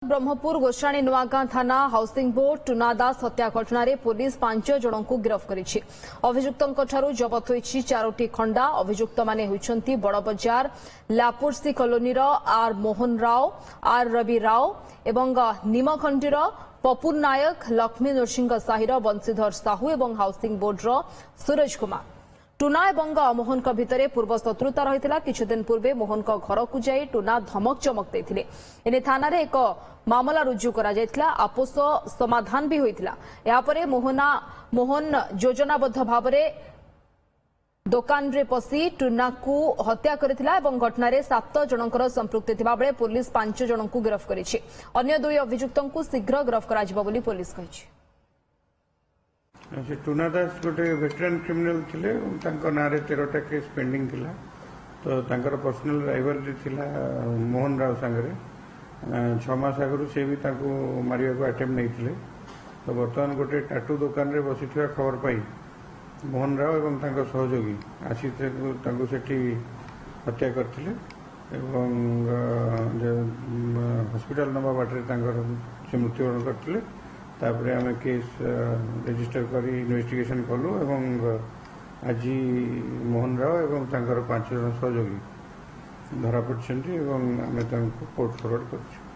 ब्रह्मपुर गोश्राणी नुआगां थाना housing board tuna दास हत्या घटना पुलिस 5 जन को गिरफ्त करिछि। अभियुक्तों जबत होइछि 4टी खंडा। अभियुक्त माने होइछंती बड़बजार लापुरसी colony R Mohan Rao, R Ravi Rao एवं निमखंडीर पपुन नायक, लक्ष्मी नरसिंह साहिर बंशीधर साहू एवं housing border Suraj Kumar. Tuna एवं मोहन भितर पूर्व शत्रुता रही। किछुदिन पूर्वे मोहन घर को जाई टुना धमक चमक देथिले। एने थाना रे एक मामला रुजु करा जायतिला। आपोष समाधान भी होइतिला। या परे मोहन योजनाबद्ध भावरे दुकान रे पसी टुना को हत्या करथिला एवं घटना रे 7 जनकर संपृक्ति थिबा बेले पुलिस 5 जन को गिरफ्त करिछि। अन्य 2 अभियुक्तों को शीघ्र गिरफ्त करा जिवो बोली पुलिस कहिछि। टुना दास गोटे वेटरान क्रिमिनाल थिले। तांको नारे 13टा केस पेंडिंग थिला। तो तांकर पर्सनल राइवलरी थिला मोहन राव संगरे। 6 मास आगु से भी तांको मारिया को अटेम्प्ट नहीं थिले। तो बर्तमान गोटे टाटू दुकान रे बसिथिया खबर पाई मोहन राव एवं तांको सहयोगी आसी तांको सेठी हत्या करथिले एवं हॉस्पिटल नबा बाटरे तांकर से मृत्युवरण करथिले। तापरे आमे केस रजिस्टर करी इन्वेस्टिगेशन कलु एवं आज मोहन राव एवं तांकर 5 जन सहयोगी धरा पड़छन्ती एवं आमे तांको कोर्ट फॉरवर्ड करछु।